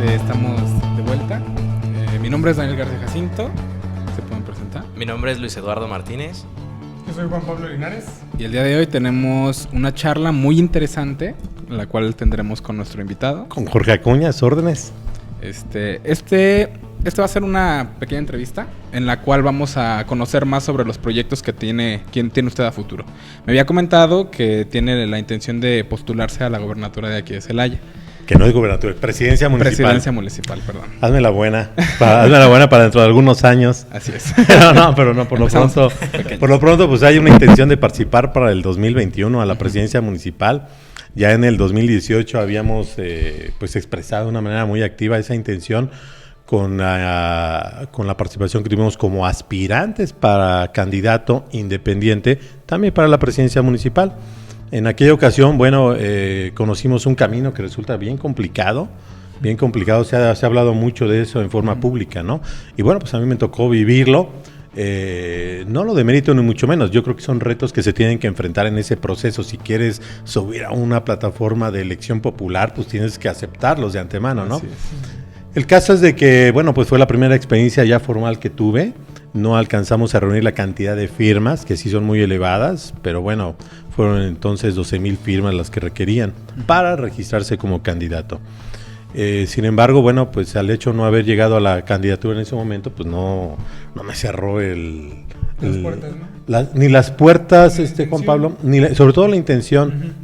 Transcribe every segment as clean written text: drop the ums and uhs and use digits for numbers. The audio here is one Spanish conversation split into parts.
Estamos de vuelta. Mi nombre es Daniel García Jacinto. ¿Se pueden presentar? Mi nombre es Luis Eduardo Martínez. Yo soy Juan Pablo Linares. Y el día de hoy tenemos una charla muy interesante, la cual tendremos con nuestro invitado. Con Jorge Acuña, órdenes. Este va a ser una pequeña entrevista en la cual vamos a conocer más sobre los proyectos que tiene usted a futuro. Me había comentado que tiene la intención de postularse a la gobernatura de aquí de Celaya. Que no es gobernatura, es presidencia municipal. Presidencia municipal, perdón. Hazme la buena para dentro de algunos años. Así es. Pero no, por lo pronto, pues hay una intención de participar para el 2021 a la presidencia municipal. Ya en el 2018 habíamos pues expresado de una manera muy activa esa intención con la participación que tuvimos como aspirantes para candidato independiente, también para la presidencia municipal. En aquella ocasión, conocimos un camino que resulta bien complicado, se ha hablado mucho de eso en forma pública, ¿no? Y bueno, pues a mí me tocó vivirlo, no lo demérito ni mucho menos, yo creo que son retos que se tienen que enfrentar en ese proceso. Si quieres subir a una plataforma de elección popular, pues tienes que aceptarlos de antemano, ¿no? El caso es de que, pues fue la primera experiencia ya formal que tuve. No alcanzamos a reunir la cantidad de firmas, que sí son muy elevadas, pero bueno, fueron entonces 12,000 firmas las que requerían para registrarse como candidato. Sin embargo, pues al hecho de no haber llegado a la candidatura en ese momento, pues no me cerró las puertas, ¿no? Ni las puertas, Juan Pablo, sobre todo la intención,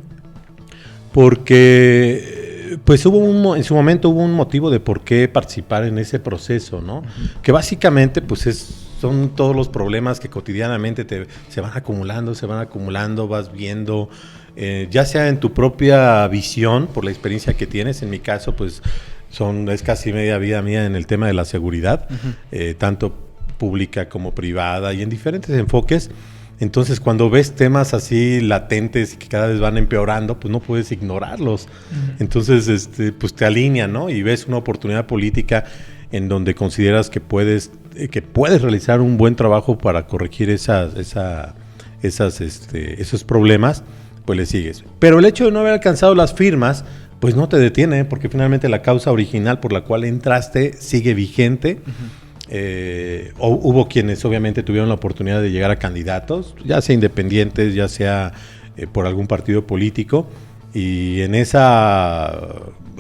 porque pues en su momento hubo un motivo de por qué participar en ese proceso, ¿no? Que básicamente pues son todos los problemas que cotidianamente se van acumulando, vas viendo, ya sea en tu propia visión, por la experiencia que tienes. En mi caso, pues es casi media vida mía en el tema de la seguridad, tanto pública como privada y en diferentes enfoques. Entonces, cuando ves temas así latentes y que cada vez van empeorando, pues no puedes ignorarlos. Entonces, pues te alinean, ¿no? Y ves una oportunidad política en donde consideras que puedes realizar un buen trabajo para corregir esos problemas, pues le sigues. Pero el hecho de no haber alcanzado las firmas, pues no te detiene, porque finalmente la causa original por la cual entraste sigue vigente. Hubo quienes obviamente tuvieron la oportunidad de llegar a candidatos, ya sea independientes, ya sea por algún partido político, y en esa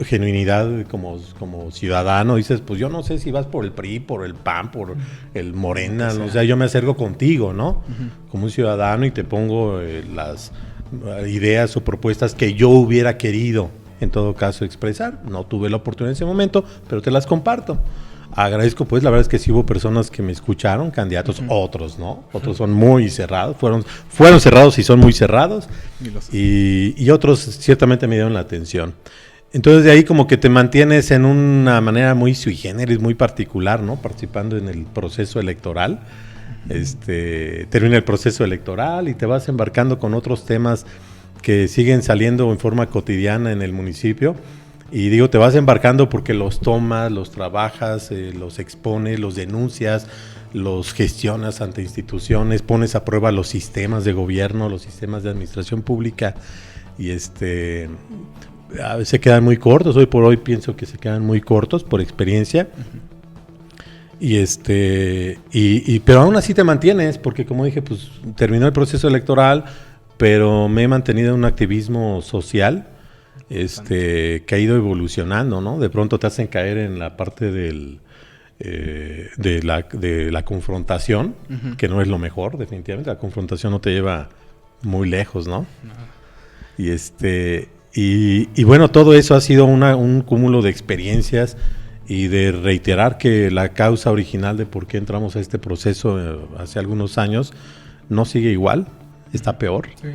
genuinidad como ciudadano dices, pues yo no sé si vas por el PRI, por el PAN, por el Morena, o sea, yo me acerco contigo, ¿no? Como un ciudadano, y te pongo las ideas o propuestas que yo hubiera querido en todo caso expresar. No tuve la oportunidad en ese momento, pero te las comparto. Agradezco, pues, la verdad es que sí hubo personas que me escucharon, candidatos, otros no, otros son muy cerrados, fueron cerrados y son muy cerrados, y otros ciertamente me dieron la atención. Entonces de ahí como que te mantienes en una manera muy sui generis, muy particular, ¿no? Participando en el proceso electoral. Termina el proceso electoral y te vas embarcando con otros temas que siguen saliendo en forma cotidiana en el municipio. Y digo, te vas embarcando porque los tomas, los trabajas, los expones, los denuncias, los gestionas ante instituciones, pones a prueba los sistemas de gobierno, los sistemas de administración pública, y a veces quedan muy cortos. Hoy por hoy pienso que se quedan muy cortos por experiencia. Pero aún así te mantienes, porque como dije, pues terminó el proceso electoral, pero me he mantenido en un activismo social que ha ido evolucionando, ¿no? De pronto te hacen caer en la parte de la confrontación, que no es lo mejor, definitivamente. La confrontación no te lleva muy lejos, ¿no? Y bueno, todo eso ha sido un cúmulo de experiencias y de reiterar que la causa original de por qué entramos a este proceso hace algunos años no sigue igual. Está peor. Sí.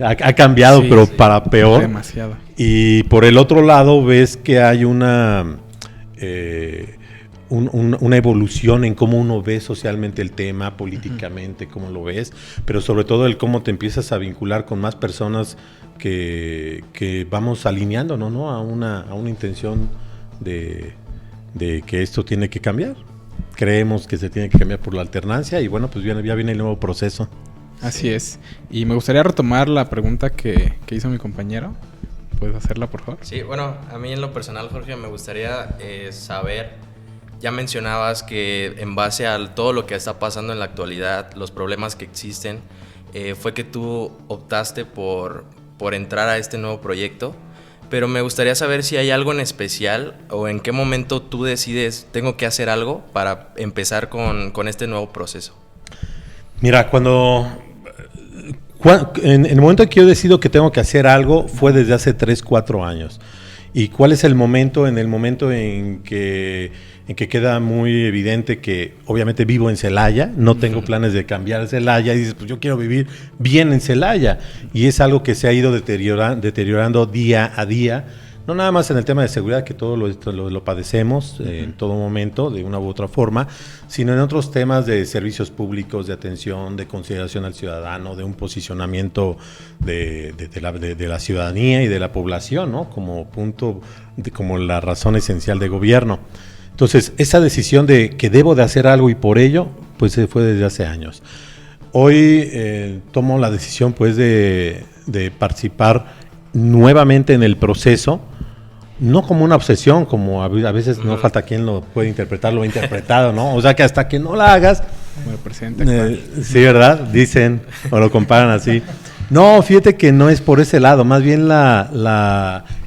Ha cambiado, sí, pero sí, para peor. Demasiado. Y por el otro lado ves que hay una evolución en cómo uno ve socialmente el tema, políticamente, cómo lo ves, pero sobre todo el cómo te empiezas a vincular con más personas que vamos alineándonos, ¿no? A una intención de de que esto tiene que cambiar. Creemos que se tiene que cambiar por la alternancia y bueno, pues ya viene el nuevo proceso. Así es. Y me gustaría retomar la pregunta que hizo mi compañero. ¿Puedes hacerla, por favor? Sí, bueno, a mí en lo personal, Jorge, me gustaría saber, ya mencionabas que en base a todo lo que está pasando en la actualidad, los problemas que existen, fue que tú optaste por entrar a este nuevo proyecto, pero me gustaría saber si hay algo en especial o en qué momento tú decides, tengo que hacer algo para empezar con este nuevo proceso. Mira, en el momento en que yo decido que tengo que hacer algo fue desde hace 3, 4 años. ¿Y cuál es el momento? En el momento en que queda muy evidente que obviamente vivo en Celaya, no tengo planes de cambiar a Celaya, y dices, pues yo quiero vivir bien en Celaya. Y es algo que se ha ido deteriorando día a día, no nada más en el tema de seguridad, que todo lo padecemos en todo momento, de una u otra forma, sino en otros temas de servicios públicos, de atención, de consideración al ciudadano, de un posicionamiento de la ciudadanía y de la población, ¿no? Como punto, como la razón esencial de gobierno. Entonces, esa decisión de que debo de hacer algo y por ello, pues se fue desde hace años. Hoy tomo la decisión, pues, de participar nuevamente en el proceso, no como una obsesión, como a veces no falta quien lo puede interpretar, lo ha interpretado, ¿no? O sea, que hasta que no la hagas... Como el presidente. Sí, ¿verdad? Dicen, o lo comparan así. No, fíjate que no es por ese lado, más bien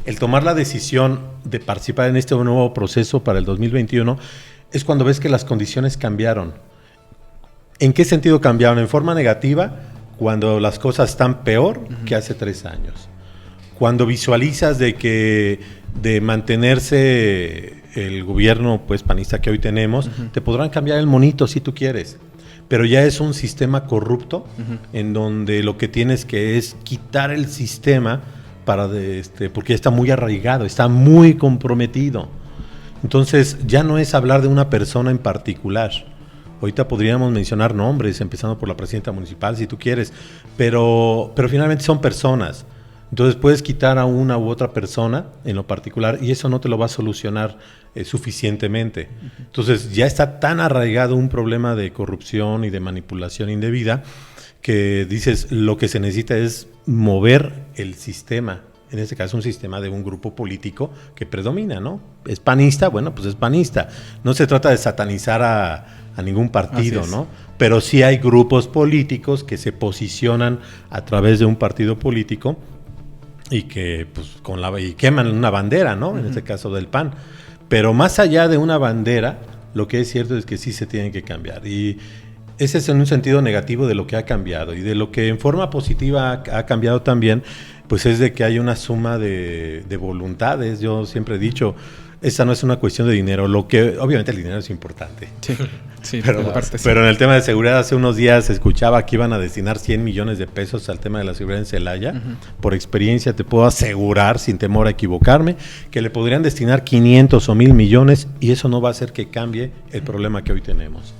el tomar la decisión de participar en este nuevo proceso para el 2021 es cuando ves que las condiciones cambiaron. ¿En qué sentido cambiaron? En forma negativa, cuando las cosas están peor que hace 3 años. Cuando visualizas de mantenerse el gobierno pues panista que hoy tenemos, te podrán cambiar el monito si tú quieres, pero ya es un sistema corrupto en donde lo que tienes que es quitar el sistema porque ya está muy arraigado, está muy comprometido. Entonces ya no es hablar de una persona en particular. Ahorita podríamos mencionar nombres, empezando por la presidenta municipal si tú quieres, pero finalmente son personas. Entonces puedes quitar a una u otra persona en lo particular y eso no te lo va a solucionar suficientemente. Entonces ya está tan arraigado un problema de corrupción y de manipulación indebida que dices lo que se necesita es mover el sistema. En este caso un sistema de un grupo político que predomina, ¿no? ¿Es panista? Bueno, pues es panista. No se trata de satanizar a ningún partido, ¿no? Pero sí hay grupos políticos que se posicionan a través de un partido político y que pues y queman una bandera, ¿no? En este caso del PAN. Pero más allá de una bandera, lo que es cierto es que sí se tiene que cambiar. Y ese es en un sentido negativo de lo que ha cambiado. Y de lo que en forma positiva ha cambiado también, pues es de que hay una suma de voluntades. Yo siempre he dicho, esta no es una cuestión de dinero. Obviamente el dinero es importante. Sí, pero en el tema de seguridad, hace unos días escuchaba que iban a destinar 100 millones de pesos al tema de la seguridad en Celaya. Por experiencia te puedo asegurar, sin temor a equivocarme, que le podrían destinar 500 o 1,000 millones y eso no va a hacer que cambie el problema que hoy tenemos.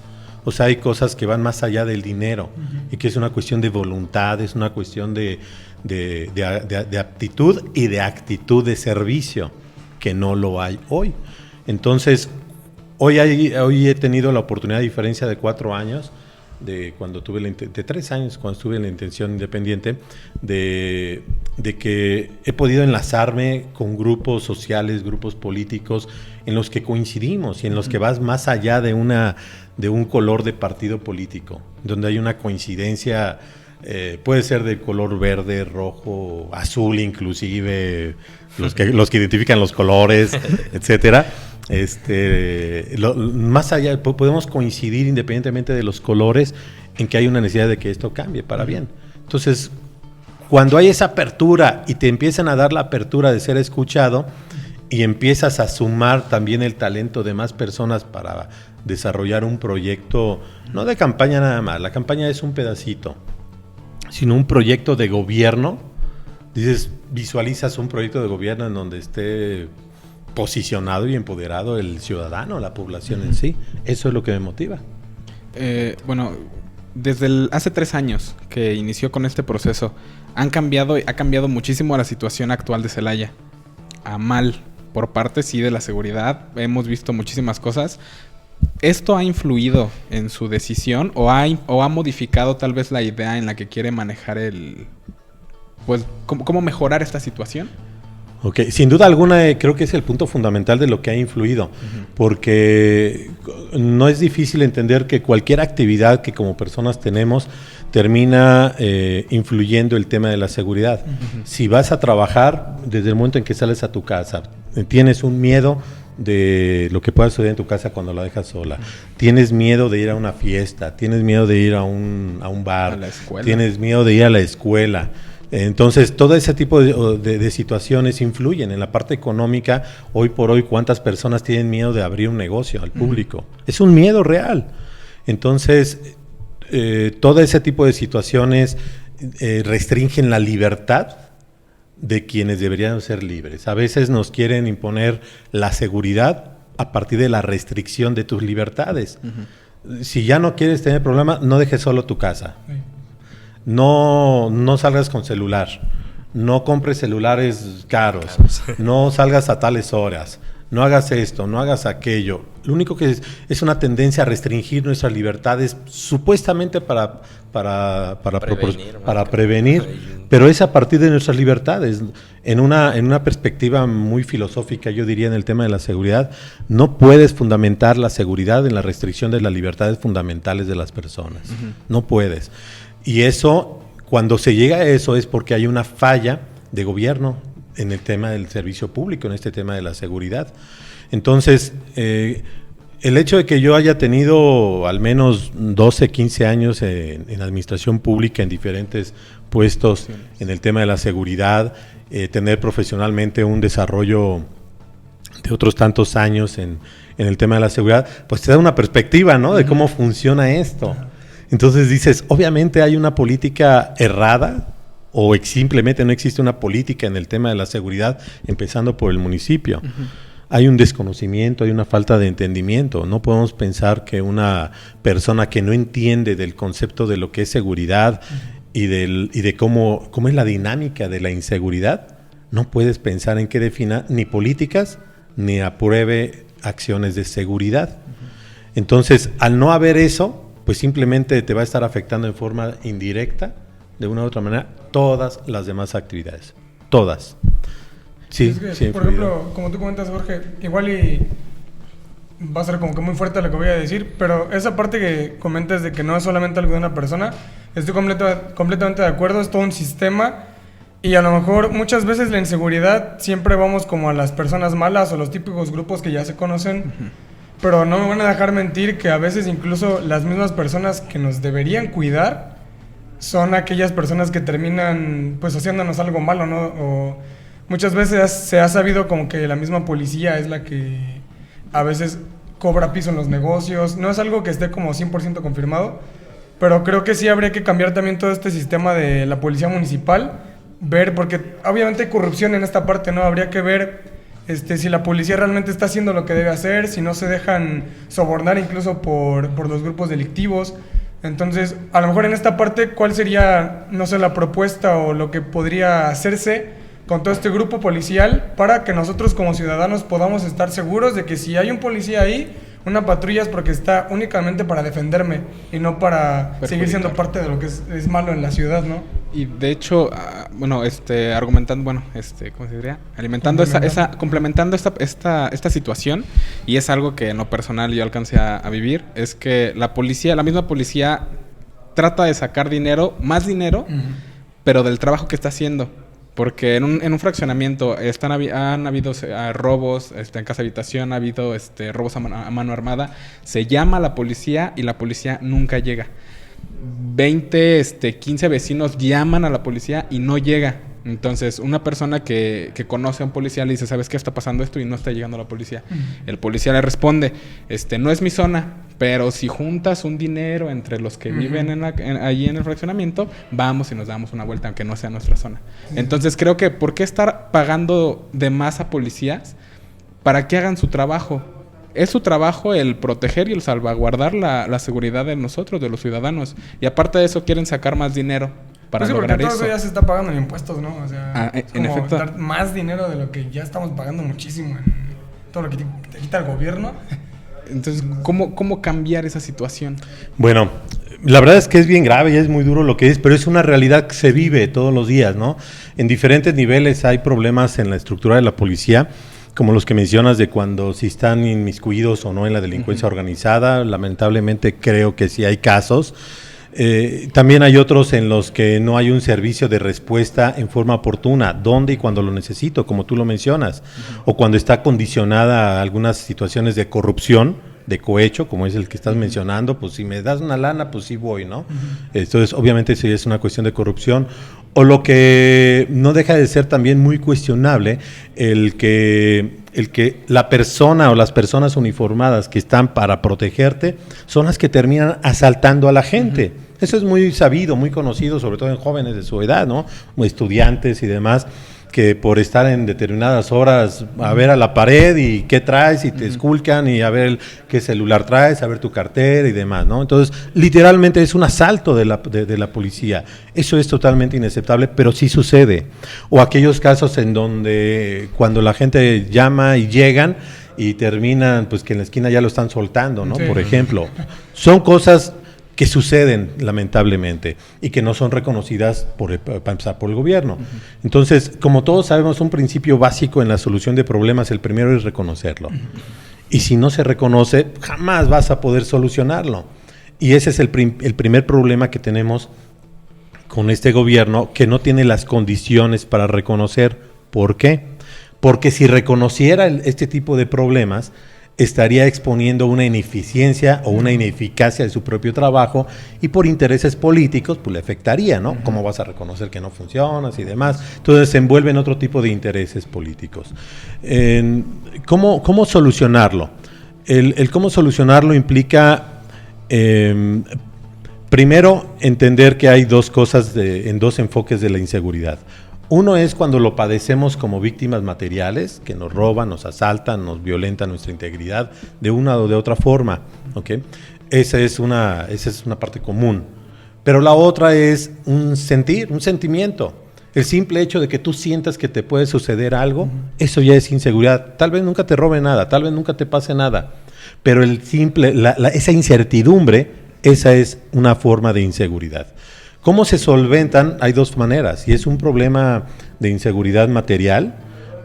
O sea, hay cosas que van más allá del dinero y que es una cuestión de voluntad, es una cuestión de aptitud y de actitud de servicio, que no lo hay hoy. Entonces, hoy he tenido la oportunidad, a diferencia de 4 años, de 3 años, cuando estuve en la intención independiente, de que he podido enlazarme con grupos sociales, grupos políticos, en los que coincidimos y en los que vas más allá de un color de partido político, donde hay una coincidencia, puede ser de color verde, rojo, azul inclusive, los que identifican los colores, etcétera. Más allá, podemos coincidir independientemente de los colores en que hay una necesidad de que esto cambie para bien. Entonces, cuando hay esa apertura y te empiezan a dar la apertura de ser escuchado y empiezas a sumar también el talento de más personas para desarrollar un proyecto, no de campaña nada más, la campaña es un pedacito, sino un proyecto de gobierno. Visualizas un proyecto de gobierno en donde esté posicionado y empoderado el ciudadano, la población en sí. Eso es lo que me motiva. Bueno, desde hace 3 años que inició con este proceso, ha cambiado muchísimo la situación actual de Celaya. A mal. por parte sí de la seguridad. Hemos visto muchísimas cosas. ¿Esto ha influido en su decisión o ha modificado tal vez la idea en la que quiere manejar pues, cómo mejorar esta situación? Ok, sin duda alguna creo que es el punto fundamental de lo que ha influido, porque no es difícil entender que cualquier actividad que como personas tenemos termina influyendo el tema de la seguridad. Si vas a trabajar, desde el momento en que sales a tu casa, tienes un miedo de lo que pueda suceder en tu casa cuando la dejas sola. Tienes miedo de ir a una fiesta, tienes miedo de ir a un bar, tienes miedo de ir a la escuela. Entonces, todo ese tipo de situaciones influyen en la parte económica. Hoy por hoy, ¿cuántas personas tienen miedo de abrir un negocio al público? Es un miedo real. Entonces, todo ese tipo de situaciones restringen la libertad de quienes deberían ser libres. A veces nos quieren imponer la seguridad a partir de la restricción de tus libertades. Si ya no quieres tener problema, no dejes solo tu casa. No salgas con celular, no compres celulares caros, no salgas a tales horas, no hagas esto, no hagas aquello. Lo único que es una tendencia a restringir nuestras libertades supuestamente para prevenir, pero es a partir de nuestras libertades. En una perspectiva muy filosófica, yo diría, en el tema de la seguridad, no puedes fundamentar la seguridad en la restricción de las libertades fundamentales de las personas. No puedes. Y eso, cuando se llega a eso, es porque hay una falla de gobierno en el tema del servicio público, en este tema de la seguridad. Entonces, el hecho de que yo haya tenido al menos 12, 15 años en administración pública, en diferentes puestos en el tema de la seguridad, tener profesionalmente un desarrollo de otros tantos años en el tema de la seguridad, pues te da una perspectiva, ¿no?, de cómo funciona esto. Entonces dices, obviamente hay una política errada o simplemente no existe una política en el tema de la seguridad, empezando por el municipio. Hay un desconocimiento, hay una falta de entendimiento. No podemos pensar que una persona que no entiende del concepto de lo que es seguridad y de cómo es la dinámica de la inseguridad, no puedes pensar en que defina ni políticas ni apruebe acciones de seguridad. Entonces, al no haber eso, pues simplemente te va a estar afectando en forma indirecta, de una u otra manera, todas las demás actividades. Todas. Sí, es que, sí. Por ejemplo, como tú comentas, Jorge, igual y va a ser como que muy fuerte lo que voy a decir, pero esa parte que comentas de que no es solamente algo de una persona, estoy completamente de acuerdo, es todo un sistema. Y a lo mejor muchas veces la inseguridad siempre vamos como a las personas malas o los típicos grupos que ya se conocen. Pero no me van a dejar mentir que a veces incluso las mismas personas que nos deberían cuidar son aquellas personas que terminan pues haciéndonos algo malo, ¿no? O muchas veces se ha sabido como que la misma policía es la que a veces cobra piso en los negocios. No es algo que esté como 100% confirmado, pero creo que sí habría que cambiar también todo este sistema de la policía municipal, ver, porque obviamente hay corrupción en esta parte, ¿no? Habría que ver si la policía realmente está haciendo lo que debe hacer, si no se dejan sobornar incluso por los grupos delictivos. Entonces, a lo mejor en esta parte, ¿cuál sería, no sé, la propuesta o lo que podría hacerse con todo este grupo policial para que nosotros como ciudadanos podamos estar seguros de que si hay un policía ahí, una patrulla es porque está únicamente para defenderme y no para seguir siendo parte de lo que es malo en la ciudad, ¿no? Y de hecho, argumentando, ¿cómo se diría? Complementando esta situación, y es algo que en lo personal yo alcancé a vivir, es que la misma policía trata de sacar más dinero, pero del trabajo que está haciendo. Porque en un fraccionamiento han habido robos en casa habitación, ha habido robos a mano armada. Se llama a la policía y la policía nunca llega. 15 vecinos llaman a la policía y no llega. Entonces, una persona que conoce a un policía le dice, ¿sabes qué está pasando esto? Y no está llegando la policía. El policía le responde, no es mi zona, pero si juntas un dinero entre los que viven allí en el fraccionamiento, vamos y nos damos una vuelta, aunque no sea nuestra zona. Entonces, creo que ¿por qué estar pagando de más a policías para que hagan su trabajo? Es su trabajo el proteger y el salvaguardar la seguridad de nosotros, de los ciudadanos. Y aparte de eso, quieren sacar más dinero. para Pues sí, lograr porque todo eso. eso ya se está pagando en impuestos, ¿no? O sea, es en como efecto. dar más dinero de lo que ya estamos pagando muchísimo en todo lo que te quita el gobierno. Entonces, ¿cómo cambiar esa situación? Bueno, la verdad es que es bien grave y es muy duro lo que es, pero es una realidad que se vive todos los días, ¿no? En diferentes niveles hay problemas en la estructura de la policía, como los que mencionas de cuando si están inmiscuidos o no en la delincuencia organizada. Lamentablemente creo que sí hay casos. También hay otros en los que no hay un servicio de respuesta en forma oportuna, dónde y cuando lo necesito, como tú lo mencionas, o cuando está condicionada a algunas situaciones de corrupción, de cohecho, como es el que estás mencionando, pues si me das una lana, pues sí voy, ¿no? Entonces, obviamente sí es una cuestión de corrupción, o lo que no deja de ser también muy cuestionable, el que la persona o las personas uniformadas que están para protegerte son las que terminan asaltando a la gente. Eso es muy sabido, muy conocido, sobre todo en jóvenes de su edad, ¿no? Como estudiantes y demás, que por estar en determinadas horas a ver a la pared y qué traes y te esculcan y a ver qué celular traes, a ver tu cartera y demás, ¿no? Entonces, literalmente es un asalto de la policía. Eso es totalmente inaceptable, pero sí sucede. O aquellos casos en donde cuando la gente llama y llegan y terminan, pues que en la esquina ya lo están soltando, ¿no? Sí. Por ejemplo, son cosas que suceden lamentablemente y que no son reconocidas para empezar por el gobierno. Entonces, como todos sabemos, un principio básico en la solución de problemas, el primero es reconocerlo. Y si no se reconoce, jamás vas a poder solucionarlo. Y ese es el primer problema que tenemos con este gobierno, que no tiene las condiciones para reconocer. ¿Por qué? Porque si reconociera este tipo de problemas, estaría exponiendo una ineficiencia o una ineficacia de su propio trabajo y por intereses políticos pues le afectaría, ¿no? ¿Cómo vas a reconocer que no funcionas y demás? Entonces se envuelven otro tipo de intereses políticos. ¿Cómo solucionarlo? El cómo solucionarlo implica primero entender que hay dos cosas en dos enfoques de la inseguridad. Uno es cuando lo padecemos como víctimas materiales, que nos roban, nos asaltan, nos violentan nuestra integridad de una o de otra forma, ¿ok? Esa es una parte común. Pero la otra es un sentimiento. El simple hecho de que tú sientas que te puede suceder algo, eso ya es inseguridad. Tal vez nunca te robe nada, tal vez nunca te pase nada, pero esa incertidumbre, esa es una forma de inseguridad. ¿Cómo se solventan? Hay dos maneras. Si es un problema de inseguridad material,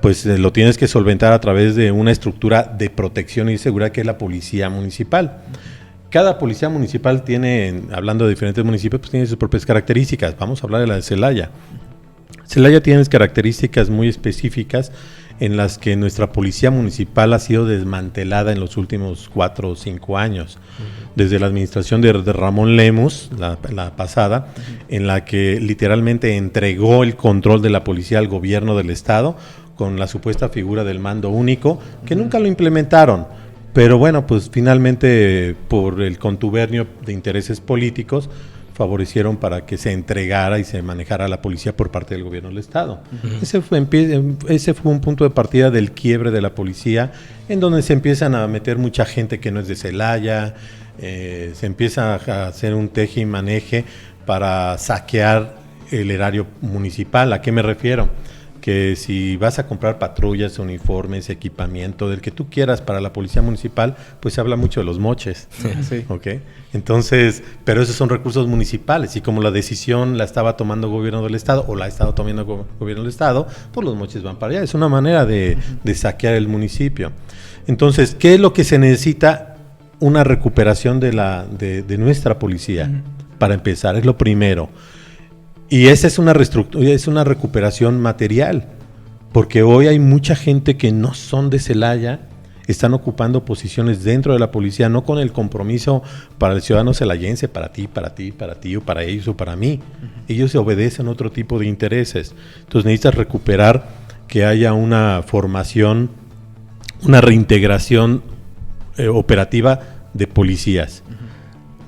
pues lo tienes que solventar a través de una estructura de protección y seguridad que es la policía municipal. Cada policía municipal tiene, hablando de diferentes municipios, pues tiene sus propias características. Vamos a hablar de la de Celaya. Celaya tiene características muy específicas en las que nuestra policía municipal ha sido desmantelada en los últimos 4 o 5 años. Desde la administración de Ramón Lemus, la pasada, en la que literalmente entregó el control de la policía al gobierno del estado con la supuesta figura del mando único, que nunca lo implementaron. Pero bueno, pues finalmente por el contubernio de intereses políticos favorecieron para que se entregara y se manejara la policía por parte del gobierno del estado. Ese fue un punto de partida del quiebre de la policía, en donde se empiezan a meter mucha gente que no es de Celaya, se empieza a hacer un teje y maneje para saquear el erario municipal. ¿A qué me refiero? Que si vas a comprar patrullas, uniformes, equipamiento, del que tú quieras para la policía municipal, pues se habla mucho de los moches. Sí. ¿Okay? Entonces, pero esos son recursos municipales y como la decisión la estaba tomando el gobierno del estado o la ha estado tomando el gobierno del estado, pues los moches van para allá. Es una manera de saquear el municipio. Entonces, ¿qué es lo que se necesita? Una recuperación de nuestra policía, para empezar, es lo primero. Y esa es una recuperación material, porque hoy hay mucha gente que no son de Celaya, están ocupando posiciones dentro de la policía, no con el compromiso para el ciudadano celayense, para ti, o para ellos o para mí. Ellos obedecen otro tipo de intereses. Entonces necesitas recuperar que haya una formación, una reintegración operativa de policías.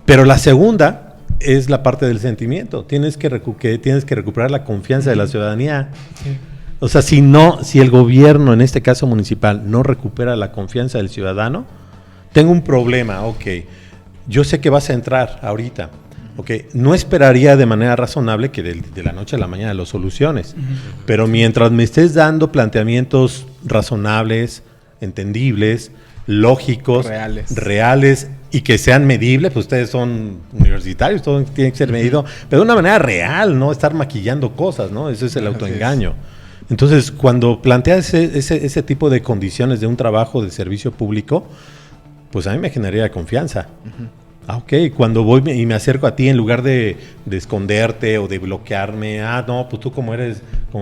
Pero la segunda es la parte del sentimiento. Tienes que recuperar la confianza de la ciudadanía. Sí. O sea, si el gobierno, en este caso municipal, no recupera la confianza del ciudadano, tengo un problema. Ok, yo sé que vas a entrar ahorita, ¿Okay? No esperaría de manera razonable que de la noche a la mañana lo soluciones. Pero mientras me estés dando planteamientos razonables, entendibles, lógicos, reales y que sean medibles, pues ustedes son universitarios, todo tiene que ser medido, pero de una manera real, no estar maquillando cosas, ¿no? Ese es el autoengaño. Entonces, cuando planteas ese tipo de condiciones de un trabajo de servicio público, pues a mí me generaría confianza. Ok, cuando voy y me acerco a ti, en lugar de esconderte o de bloquearme, no, pues tú como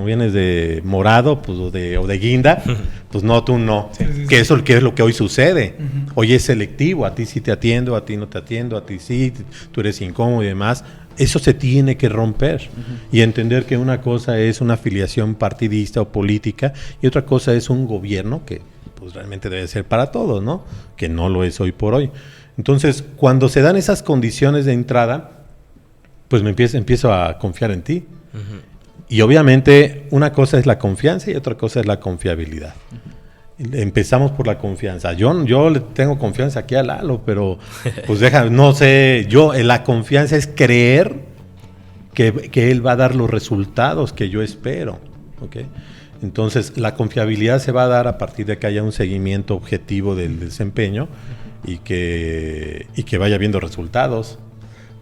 vienes de morado, pues o de guinda, pues no, tú no. Sí. Que eso es lo que hoy sucede. Hoy es selectivo, a ti sí te atiendo, a ti no te atiendo, a ti sí, tú eres incómodo y demás. Eso se tiene que romper y entender que una cosa es una afiliación partidista o política y otra cosa es un gobierno que pues realmente debe ser para todos, ¿no? Que no lo es hoy por hoy. Entonces, cuando se dan esas condiciones de entrada, pues empiezo a confiar en ti. Y obviamente una cosa es la confianza y otra cosa es la confiabilidad. Empezamos por la confianza. Yo le tengo confianza aquí a Lalo, pero pues no sé, la confianza es creer que él va a dar los resultados que yo espero, ¿ok? Entonces, la confiabilidad se va a dar a partir de que haya un seguimiento objetivo del desempeño y que vaya viendo resultados.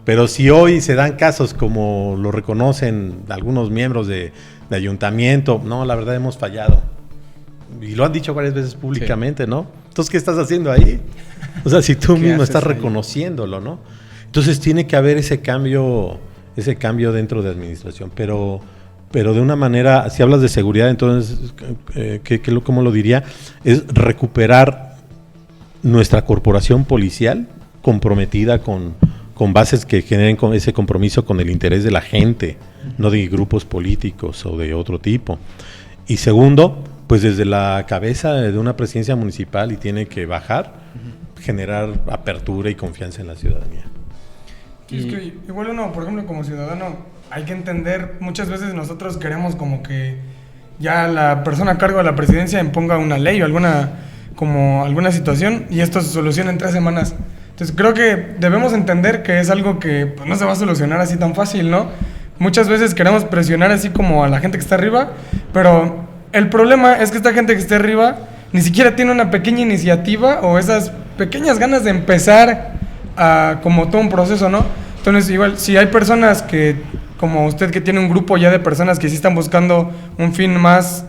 Pero si hoy se dan casos como lo reconocen algunos miembros de ayuntamiento, no, la verdad hemos fallado. Y lo han dicho varias veces públicamente, ¿no? Entonces, ¿qué estás haciendo ahí? O sea, si tú mismo estás reconociéndolo, ¿no? Entonces, tiene que haber ese cambio dentro de administración. Pero de una manera, si hablas de seguridad, entonces, ¿cómo lo diría? Es recuperar nuestra corporación policial comprometida con bases que generen ese compromiso con el interés de la gente, no de grupos políticos o de otro tipo. Y segundo, pues desde la cabeza de una presidencia municipal y tiene que bajar, generar apertura y confianza en la ciudadanía. Y es que igual uno, por ejemplo, como ciudadano, hay que entender, muchas veces nosotros queremos como que ya la persona a cargo de la presidencia imponga una ley o alguna situación y esto se soluciona en 3 semanas. Entonces creo que debemos entender que es algo que pues, no se va a solucionar así tan fácil, ¿no? Muchas veces queremos presionar así como a la gente que está arriba, pero el problema es que esta gente que está arriba ni siquiera tiene una pequeña iniciativa o esas pequeñas ganas de empezar a como todo un proceso, ¿no? Entonces igual, si hay personas que, como usted que tiene un grupo ya de personas que sí están buscando un fin más,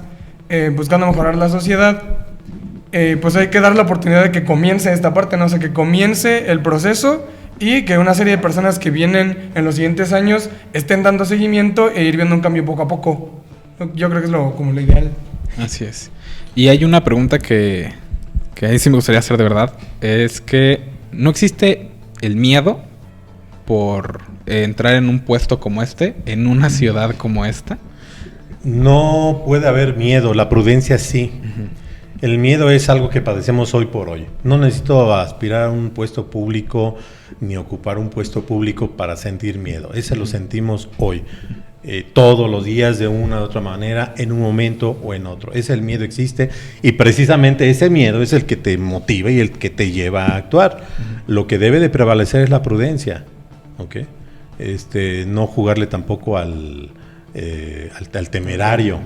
buscando mejorar la sociedad, pues hay que dar la oportunidad de que comience esta parte, ¿no? O sea, que comience el proceso y que una serie de personas que vienen en los siguientes años estén dando seguimiento e ir viendo un cambio poco a poco. Yo creo que es como lo ideal. Así es. Y hay una pregunta que ahí sí me gustaría hacer de verdad. Es que no existe el miedo por entrar en un puesto como este, en una ciudad como esta. No puede haber miedo, la prudencia sí. El miedo es algo que padecemos hoy por hoy. No necesito aspirar a un puesto público ni ocupar un puesto público para sentir miedo. Ese lo sentimos hoy. Todos los días de una u otra manera, en un momento o en otro. El miedo existe y precisamente ese miedo es el que te motiva y el que te lleva a actuar. Lo que debe de prevalecer es la prudencia, ¿ok? No jugarle tampoco al temerario.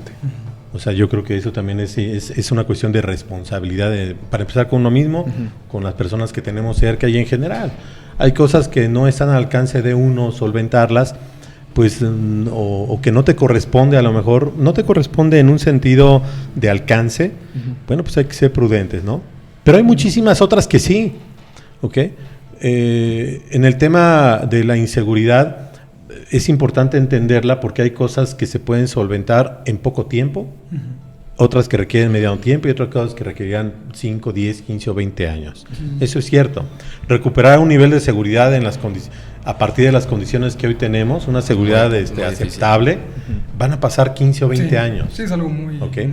O sea, yo creo que eso también es una cuestión de responsabilidad, para empezar con uno mismo, con las personas que tenemos cerca y en general. Hay cosas que no están al alcance de uno solventarlas, pues o que no te corresponde, a lo mejor no te corresponde en un sentido de alcance, bueno, pues hay que ser prudentes, ¿no? Pero hay muchísimas otras que sí, ¿ok? En el tema de la inseguridad es importante entenderla porque hay cosas que se pueden solventar en poco tiempo, otras que requieren mediano tiempo y otras cosas que requerirán 5, 10, 15 o 20 años. Eso es cierto. Recuperar un nivel de seguridad a partir de las condiciones que hoy tenemos, una seguridad aceptable, van a pasar 15 o 20 años. Sí, es algo muy... ¿Okay?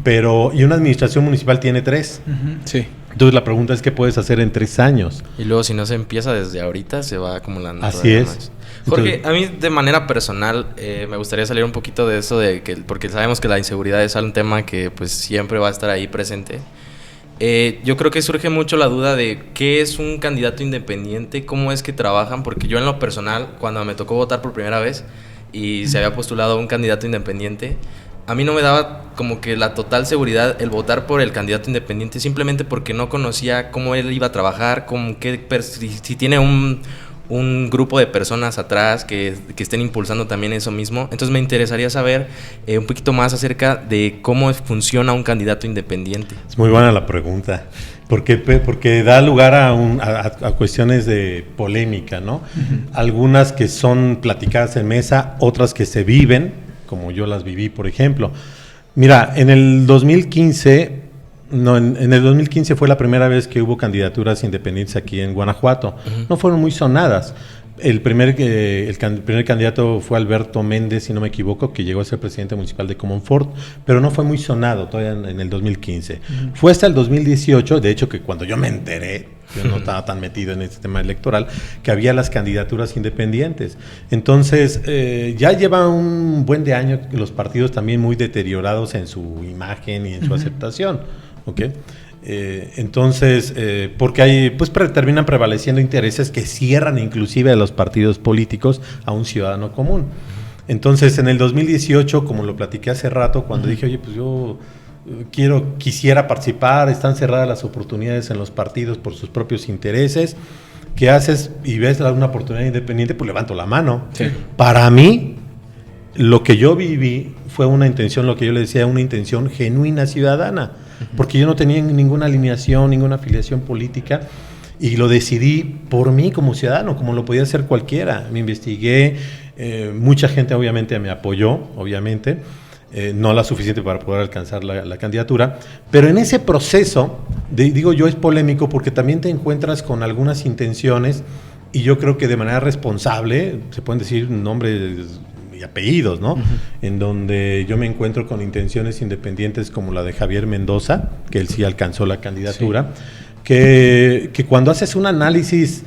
Pero, y una administración municipal tiene 3. Sí. Entonces la pregunta es, ¿qué puedes hacer en 3 años? Y luego si no se empieza desde ahorita, se va acumulando. Así es. Más. Jorge, a mí de manera personal me gustaría salir un poquito de eso, porque sabemos que la inseguridad es un tema que pues siempre va a estar ahí presente. Yo creo que surge mucho la duda de qué es un candidato independiente, cómo es que trabajan, porque yo en lo personal, cuando me tocó votar por primera vez y se había postulado un candidato independiente, a mí no me daba como que la total seguridad el votar por el candidato independiente, simplemente porque no conocía cómo él iba a trabajar, si tiene un grupo de personas atrás que estén impulsando también eso mismo. Entonces me interesaría saber un poquito más acerca de cómo funciona un candidato independiente. Es muy buena la pregunta, porque da lugar a cuestiones de polémica, ¿no? Algunas que son platicadas en mesa, otras que se viven, como yo las viví, por ejemplo. Mira, en el 2015... en el 2015 fue la primera vez que hubo candidaturas independientes aquí en Guanajuato. No fueron muy sonadas. El primer candidato fue Alberto Méndez, si no me equivoco, que llegó a ser presidente municipal de Comonfort, pero no fue muy sonado todavía en el 2015. Fue hasta el 2018, de hecho que cuando yo me enteré, yo no estaba tan metido en este tema electoral, que había las candidaturas independientes. Entonces, ya lleva un buen de años los partidos también muy deteriorados en su imagen y en su aceptación. ¿Okay? Entonces, porque terminan prevaleciendo intereses que cierran inclusive a los partidos políticos a un ciudadano común. Entonces, en el 2018, como lo platiqué hace rato, cuando dije, oye, pues yo quisiera participar, están cerradas las oportunidades en los partidos por sus propios intereses, ¿qué haces? Y ves una oportunidad independiente, pues levanto la mano. Sí. Para mí, lo que yo viví fue una intención, lo que yo le decía, una intención genuina ciudadana, porque yo no tenía ninguna alineación, ninguna afiliación política, y lo decidí por mí como ciudadano, como lo podía hacer cualquiera. Me investigué, mucha gente obviamente me apoyó, obviamente, no la suficiente para poder alcanzar la candidatura, pero en ese proceso, digo yo, es polémico porque también te encuentras con algunas intenciones, y yo creo que de manera responsable, se pueden decir nombres y apellidos, ¿no? En donde yo me encuentro con intenciones independientes como la de Javier Mendoza, que él sí alcanzó la candidatura, que cuando haces un análisis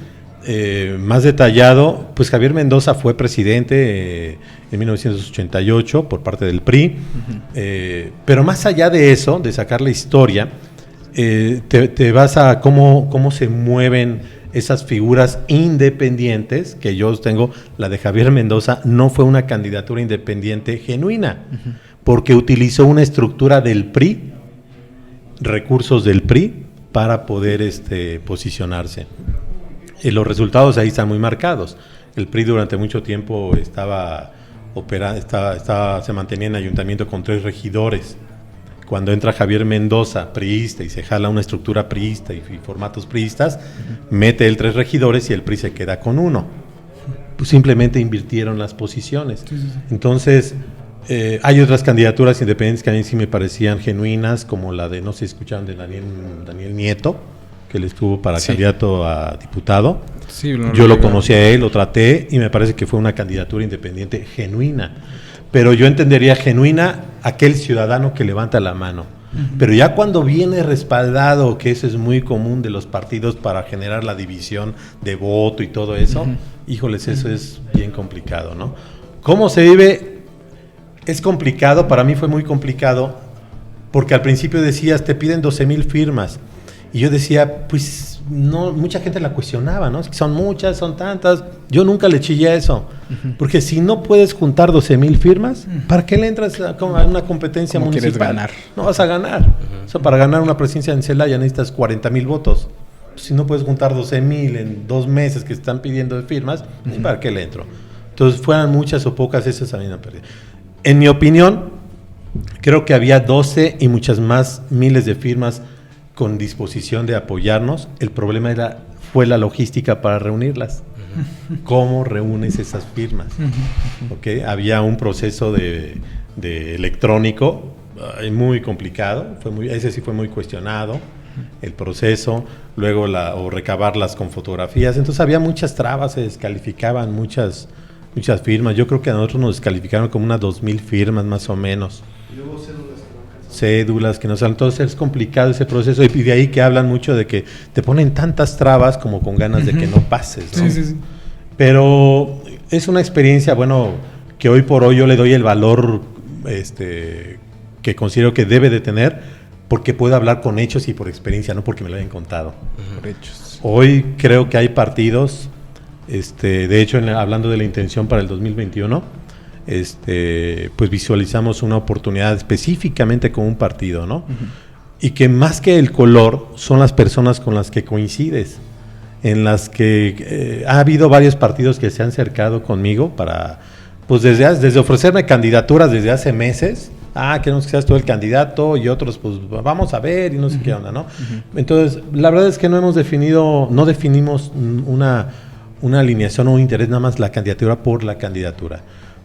más detallado, pues Javier Mendoza fue presidente en 1988 por parte del PRI, pero más allá de eso, de sacar la historia, te vas a cómo se mueven esas figuras independientes que yo tengo. La de Javier Mendoza no fue una candidatura independiente genuina, porque utilizó una estructura del PRI, recursos del PRI, para poder posicionarse. Y los resultados ahí están muy marcados. El PRI durante mucho tiempo se mantenía en ayuntamiento con 3 regidores. Cuando entra Javier Mendoza, priista, y se jala una estructura priista y formatos priistas, mete él 3 regidores y el PRI se queda con 1. Pues simplemente invirtieron las posiciones. Entonces, hay otras candidaturas independientes que a mí sí me parecían genuinas, como la de, no sé si escucharon, de Daniel Nieto, que él estuvo para candidato a diputado. Sí, yo lo conocí a él, lo traté, y me parece que fue una candidatura independiente genuina. Pero yo entendería genuina aquel ciudadano que levanta la mano. Pero ya cuando viene respaldado, que eso es muy común de los partidos para generar la división de voto y todo eso, híjoles, eso es bien complicado, ¿no? ¿Cómo se vive? Es complicado, para mí fue muy complicado, porque al principio decías, te piden 12,000 firmas. Y yo decía, pues no, mucha gente la cuestionaba, ¿no? Es que son muchas, son tantas. Yo nunca le chillé a eso. Porque si no puedes juntar 12,000 firmas, ¿para qué le entras a una competencia municipal? ¿Quieres ganar? No vas a ganar. O sea, para ganar una presidencia en Celaya necesitas 40,000 votos. Si no puedes juntar 12,000 en 2 meses que están pidiendo firmas, ¿para qué le entro? Entonces, fueran muchas o pocas, esas a mí me perdí. En mi opinión, creo que había 12 y muchas más miles de firmas con disposición de apoyarnos. El problema fue la logística para reunirlas. ¿Cómo reúnes esas firmas? ¿Okay? Había un proceso de electrónico muy complicado, ese sí fue muy cuestionado, el proceso, luego recabarlas con fotografías. Entonces había muchas trabas, se descalificaban muchas firmas. Yo creo que a nosotros nos descalificaron como unas 2,000 firmas más o menos. Y luego cédulas que no salen. Entonces es complicado ese proceso, y de ahí que hablan mucho de que te ponen tantas trabas como con ganas de que no pases, ¿no? Sí. Pero es una experiencia, bueno, que hoy por hoy yo le doy el valor que considero que debe de tener, porque puedo hablar con hechos y por experiencia, no porque me lo hayan contado. Por hechos. Hoy creo que hay partidos, de hecho, hablando de la intención para el 2021, pues visualizamos una oportunidad específicamente con un partido, ¿no? Y que más que el color, son las personas con las que coincides, en las que ha habido varios partidos que se han acercado conmigo para, pues desde ofrecerme candidaturas desde hace meses. Queremos que seas tú el candidato, y otros, pues vamos a ver y no sé qué onda, ¿no? Entonces, la verdad es que no definimos una alineación o un interés, nada más la candidatura por la candidatura.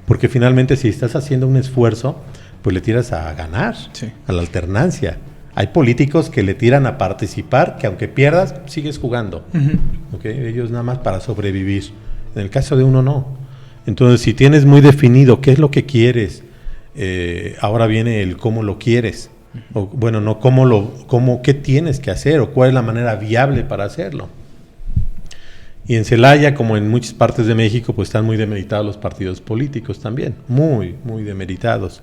Porque finalmente, si estás haciendo un esfuerzo, pues le tiras a ganar, a la alternancia. Hay políticos que le tiran a participar, que aunque pierdas, sigues jugando. ¿Okay? Ellos nada más para sobrevivir. En el caso de uno, no. Entonces, si tienes muy definido qué es lo que quieres, ahora viene el cómo lo quieres. O, bueno, no qué tienes que hacer o cuál es la manera viable para hacerlo. Y en Celaya, como en muchas partes de México, pues están muy demeritados los partidos políticos también. Muy, muy demeritados.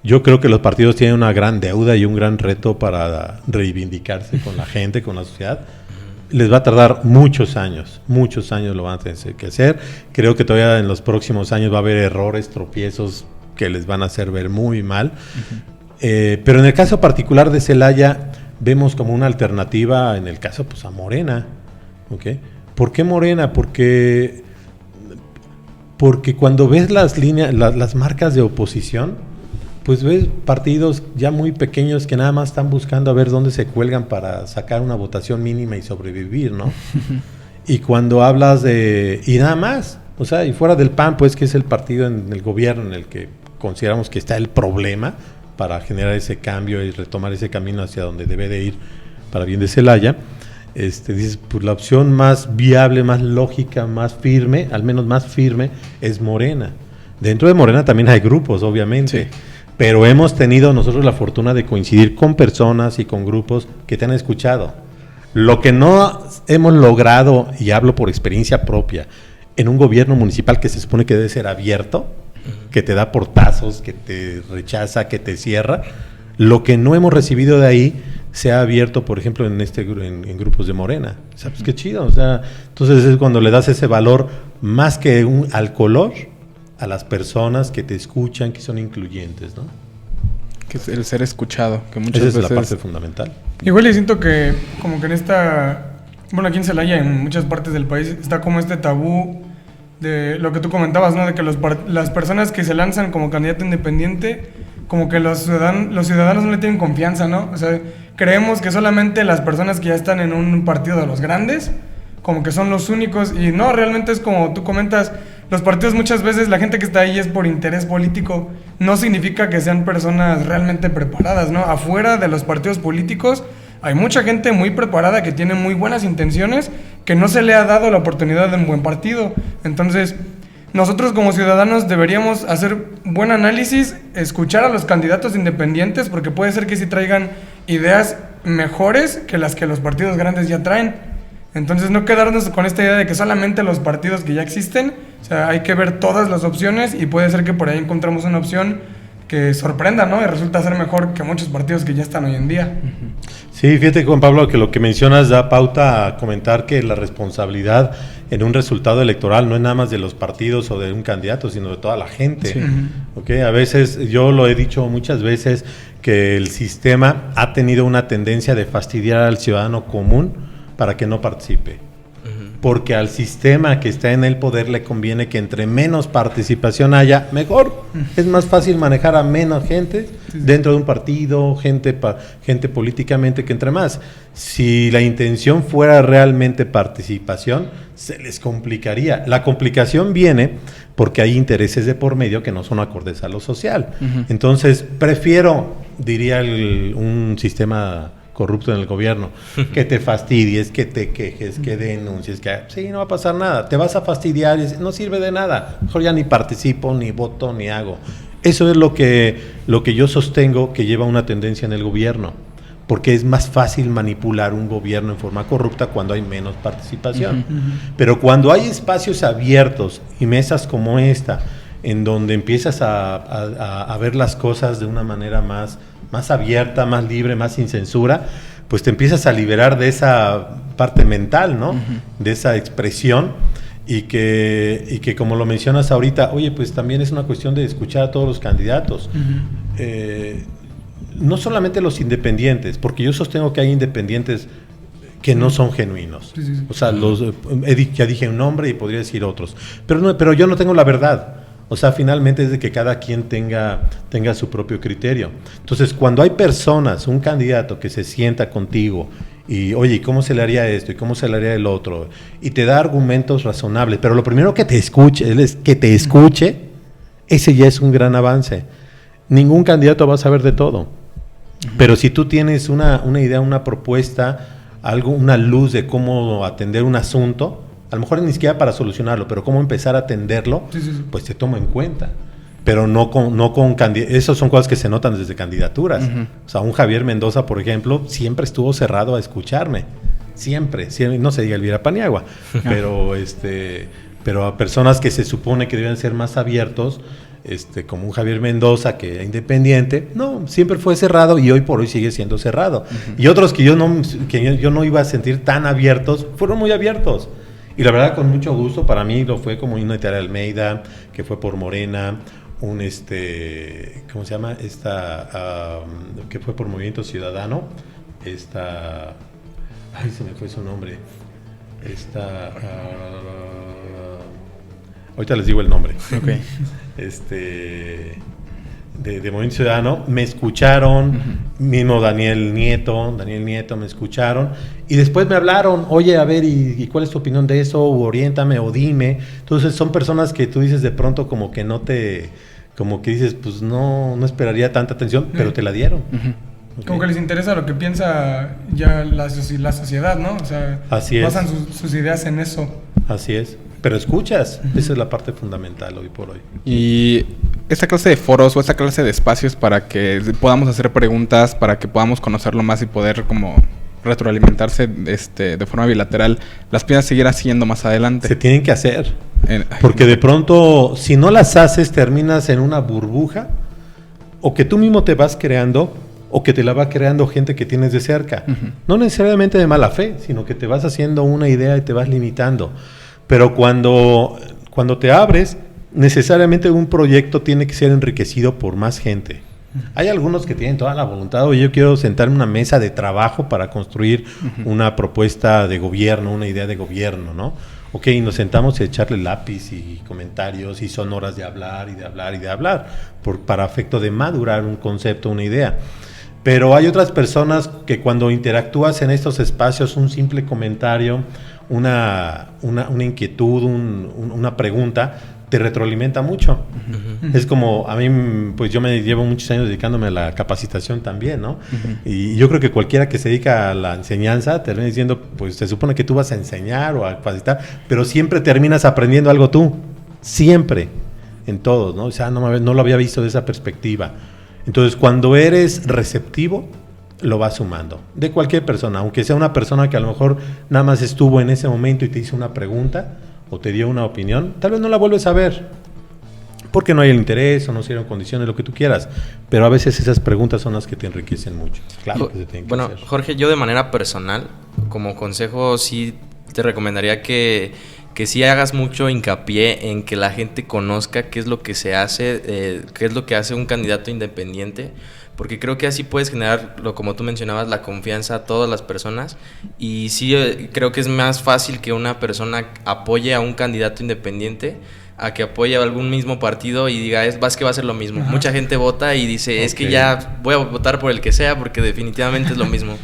Yo creo que los partidos tienen una gran deuda y un gran reto para reivindicarse con la gente, con la sociedad. Les va a tardar muchos años lo van a tener que hacer. Creo que todavía en los próximos años va a haber errores, tropiezos que les van a hacer ver muy mal. Pero en el caso particular de Celaya, vemos como una alternativa, en el caso, pues a Morena. ¿Okay? ¿Por qué Morena? Porque cuando ves las líneas, las marcas de oposición, pues ves partidos ya muy pequeños que nada más están buscando a ver dónde se cuelgan para sacar una votación mínima y sobrevivir, ¿no? Y cuando hablas y nada más, o sea, y fuera del PAN, pues que es el partido en el gobierno en el que consideramos que está el problema para generar ese cambio y retomar ese camino hacia donde debe de ir para bien de Celaya, dices, pues la opción más viable, más lógica, más firme, al menos más firme, es Morena. Dentro de Morena también hay grupos, obviamente, pero hemos tenido nosotros la fortuna de coincidir con personas y con grupos que te han escuchado. Lo que no hemos logrado, y hablo por experiencia propia, en un gobierno municipal que se supone que debe ser abierto, que te da portazos, que te rechaza, que te cierra, lo que no hemos recibido de ahí se ha abierto, por ejemplo, en grupos de Morena. O sea, pues qué chido. O sea, entonces es cuando le das ese valor más que al color, a las personas que te escuchan, que son incluyentes, ¿no? Que es el ser escuchado, que muchas Esa veces es la parte fundamental. Igual yo siento que como que bueno, aquí en Celaya, en muchas partes del país, está como este tabú de lo que tú comentabas, ¿no? De que las personas que se lanzan como candidato independiente, como que los ciudadanos no le tienen confianza, ¿no? O sea, creemos que solamente las personas que ya están en un partido de los grandes, como que son los únicos, y no, realmente es como tú comentas, los partidos muchas veces, la gente que está ahí es por interés político, no significa que sean personas realmente preparadas, ¿no? Afuera de los partidos políticos hay mucha gente muy preparada que tiene muy buenas intenciones, que no se le ha dado la oportunidad de un buen partido. Entonces, nosotros como ciudadanos deberíamos hacer buen análisis, escuchar a los candidatos independientes, porque puede ser que sí traigan ideas mejores que las que los partidos grandes ya traen. Entonces, no quedarnos con esta idea de que solamente los partidos que ya existen, o sea, hay que ver todas las opciones y puede ser que por ahí encontramos una opción que sorprenda, ¿no? Y resulta ser mejor que muchos partidos que ya están hoy en día. Sí, fíjate, Juan Pablo, que lo que mencionas da pauta a comentar que la responsabilidad en un resultado electoral no es nada más de los partidos o de un candidato, sino de toda la gente. Sí. ¿Okay? A veces, yo lo he dicho muchas veces, que el sistema ha tenido una tendencia de fastidiar al ciudadano común para que no participe. Porque al sistema que está en el poder le conviene que entre menos participación haya, mejor. Es más fácil manejar a menos gente dentro de un partido, gente políticamente, que entre más. Si la intención fuera realmente participación, se les complicaría. La complicación viene porque hay intereses de por medio que no son acordes a lo social. Entonces, prefiero, diría un sistema corrupto en el gobierno, que te fastidies, que te quejes, que denuncies, que sí, no va a pasar nada, te vas a fastidiar, no sirve de nada, mejor ya ni participo, ni voto, ni hago. Eso es lo que yo sostengo que lleva una tendencia en el gobierno, porque es más fácil manipular un gobierno en forma corrupta cuando hay menos participación. Pero cuando hay espacios abiertos y mesas como esta, en donde empiezas a ver las cosas de una manera más más abierta, más libre, más sin censura, pues te empiezas a liberar de esa parte mental, ¿no? De esa expresión y que como lo mencionas ahorita, oye, pues también es una cuestión de escuchar a todos los candidatos. No solamente los independientes, porque yo sostengo que hay independientes que no son genuinos. Sí, sí, sí. O sea, ya dije un nombre y podría decir otros. Pero yo no tengo la verdad. O sea, finalmente es de que cada quien tenga su propio criterio. Entonces, cuando hay personas, un candidato que se sienta contigo y, oye, ¿cómo se le haría esto? ¿Y cómo se le haría el otro? Y te da argumentos razonables. Pero lo primero que te escuche, ese ya es un gran avance. Ningún candidato va a saber de todo. Pero si tú tienes una idea, una propuesta, una luz de cómo atender un asunto, a lo mejor ni siquiera para solucionarlo, pero cómo empezar a atenderlo, sí. Pues te tomo en cuenta. Pero no con esas son cosas que se notan desde candidaturas. O sea, un Javier Mendoza, por ejemplo, siempre estuvo cerrado a escucharme. Siempre, no se diga Elvira Paniagua, pero a personas que se supone que deben ser más abiertos, como un Javier Mendoza que es independiente, no, siempre fue cerrado y hoy por hoy sigue siendo cerrado. Y otros que yo no iba a sentir tan abiertos, fueron muy abiertos. Y la verdad, con mucho gusto, para mí lo fue como una Italia Almeida, que fue por Morena, ¿cómo se llama? Que fue por Movimiento Ciudadano, ay, se me fue su nombre, ahorita les digo el nombre. Okay. De Movimiento Ciudadano, me escucharon, mismo Daniel Nieto me escucharon, y después me hablaron, oye, a ver, ¿y cuál es tu opinión de eso? O oriéntame, o dime. Entonces son personas que tú dices de pronto como que como que dices, pues no esperaría tanta atención, pero te la dieron. Okay. Como que les interesa lo que piensa ya la sociedad, ¿no? O sea, así basan sus ideas en eso. Así es. Pero escuchas, esa es la parte fundamental hoy por hoy. Y esta clase de foros o esta clase de espacios para que podamos hacer preguntas, para que podamos conocerlo más y poder como retroalimentarse de forma bilateral, las piensas seguir haciendo más adelante. Se tienen que hacer. Porque de pronto, si no las haces, terminas en una burbuja, o que tú mismo te vas creando, o que te la va creando gente que tienes de cerca. No necesariamente de mala fe, sino que te vas haciendo una idea y te vas limitando. Pero cuando te abres, necesariamente un proyecto tiene que ser enriquecido por más gente. Hay algunos que tienen toda la voluntad, oye, yo quiero sentarme en una mesa de trabajo para construir una propuesta de gobierno, una idea de gobierno, ¿no? Ok, nos sentamos a echarle lápiz y comentarios y son horas de hablar y de hablar y de hablar, para efecto de madurar un concepto, una idea. Pero hay otras personas que cuando interactúas en estos espacios, un simple comentario, una inquietud, una pregunta, te retroalimenta mucho. Es como, a mí, pues yo me llevo muchos años dedicándome a la capacitación también, ¿no? Y yo creo que cualquiera que se dedica a la enseñanza termina diciendo, pues se supone que tú vas a enseñar o a capacitar, pero siempre terminas aprendiendo algo tú. Siempre. En todos, ¿no? O sea, no lo había visto de esa perspectiva. Entonces, cuando eres receptivo, lo vas sumando. De cualquier persona, aunque sea una persona que a lo mejor nada más estuvo en ese momento y te hizo una pregunta o te dio una opinión, tal vez no la vuelves a ver, porque no hay el interés o no se dieron condiciones, lo que tú quieras. Pero a veces esas preguntas son las que te enriquecen mucho. Claro que se tienen que hacer. Jorge, yo de manera personal, como consejo, sí te recomendaría que sí hagas mucho hincapié en que la gente conozca qué es lo que se hace, qué es lo que hace un candidato independiente, porque creo que así puedes generar, como tú mencionabas, la confianza a todas las personas. Y sí, creo que es más fácil que una persona apoye a un candidato independiente a que apoye a algún mismo partido y diga, vas que va a ser lo mismo. Ajá. Mucha gente vota y dice, es que ya voy a votar por el que sea porque definitivamente es lo mismo.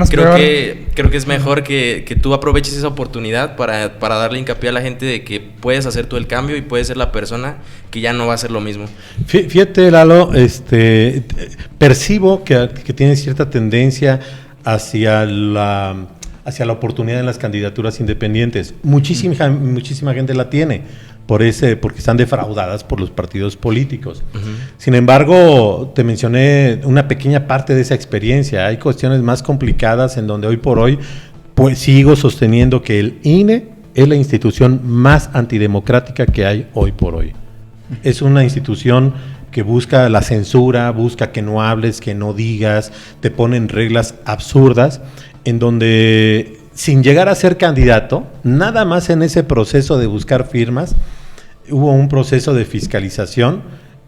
Creo que es mejor que tú aproveches esa oportunidad para darle hincapié a la gente de que puedes hacer tú el cambio y puedes ser la persona que ya no va a ser lo mismo. Fíjate, Lalo, percibo que tiene cierta tendencia hacia la oportunidad en las candidaturas independientes. Muchísima gente la tiene. Porque están defraudadas por los partidos políticos. Sin embargo, te mencioné una pequeña parte de esa experiencia. Hay cuestiones más complicadas en donde hoy por hoy pues sigo sosteniendo que el INE es la institución más antidemocrática que hay hoy por hoy. Es una institución que busca la censura, busca que no hables, que no digas, te ponen reglas absurdas, en donde sin llegar a ser candidato, nada más en ese proceso de buscar firmas, hubo un proceso de fiscalización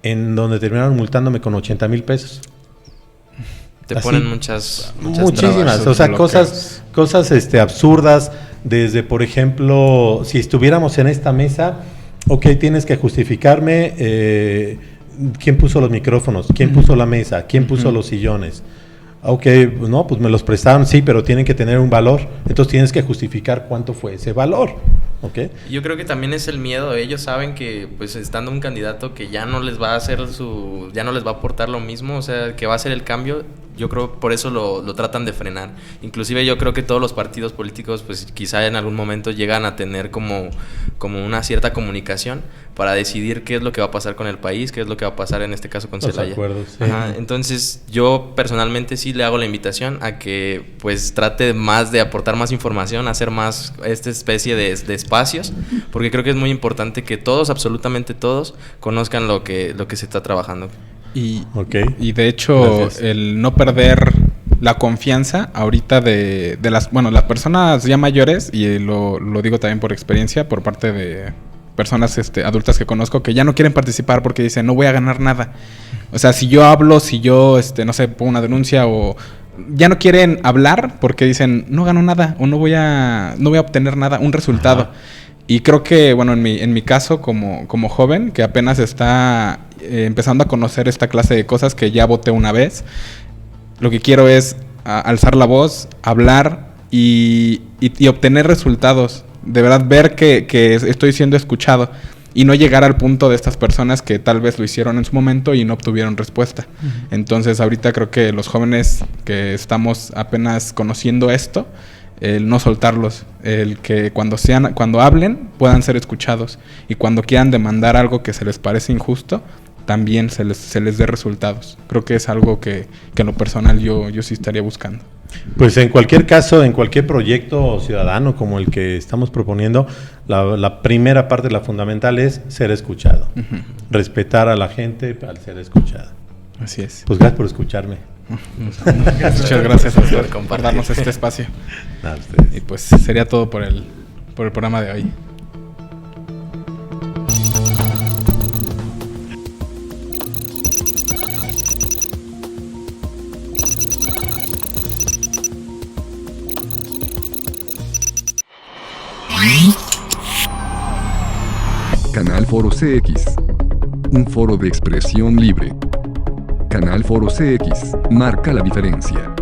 en donde terminaron multándome con 80,000 pesos. Te Así, ponen muchísimas, o sea, cosas absurdas, desde, por ejemplo, si estuviéramos en esta mesa, ok, tienes que justificarme quién puso los micrófonos, quién puso la mesa, quién puso los sillones. Ok, no, pues me los prestaron, sí, pero tienen que tener un valor, entonces tienes que justificar cuánto fue ese valor. Okay. Yo creo que también es el miedo. Ellos saben que, pues, estando un candidato que ya no les va a hacer ya no les va a aportar lo mismo, o sea, que va a hacer el cambio. Yo creo por eso lo tratan de frenar. Inclusive yo creo que todos los partidos políticos, pues, quizá en algún momento llegan a tener como una cierta comunicación para decidir qué es lo que va a pasar con el país, qué es lo que va a pasar en este caso con Celaya. Acuerdos, sí. Ajá, entonces yo personalmente sí le hago la invitación a que, pues, trate más de aportar más información, hacer más esta especie de espacios, porque creo que es muy importante que todos, absolutamente todos, conozcan lo que se está trabajando. Y de hecho, gracias, el no perder la confianza ahorita de las personas ya mayores, y lo digo también por experiencia, por parte de personas adultas que conozco, que ya no quieren participar porque dicen, no voy a ganar nada. O sea, si yo hablo, si yo, no sé, pongo una denuncia, o ya no quieren hablar porque dicen, no gano nada, o no voy a obtener nada, un resultado. Ajá. Y creo que, bueno, en mi caso, como joven, que apenas está empezando a conocer esta clase de cosas, que ya voté una vez, lo que quiero es alzar la voz, hablar y obtener resultados. De verdad, ver que estoy siendo escuchado y no llegar al punto de estas personas que tal vez lo hicieron en su momento y no obtuvieron respuesta. Uh-huh. Entonces, ahorita creo que los jóvenes que estamos apenas conociendo esto, el no soltarlos, el que cuando hablen puedan ser escuchados, y cuando quieran demandar algo que se les parece injusto, también se les dé resultados. Creo que es algo que en lo personal yo sí estaría buscando. Pues en cualquier caso, en cualquier proyecto ciudadano como el que estamos proponiendo, la primera parte, la fundamental, es ser escuchado. Uh-huh. Respetar a la gente al ser escuchado. Así es. Pues gracias por escucharme. Muchas gracias por darnos este espacio. Y pues sería todo por el programa de hoy. Canal Foro CX, un foro de expresión libre. Canal Foro CX marca la diferencia.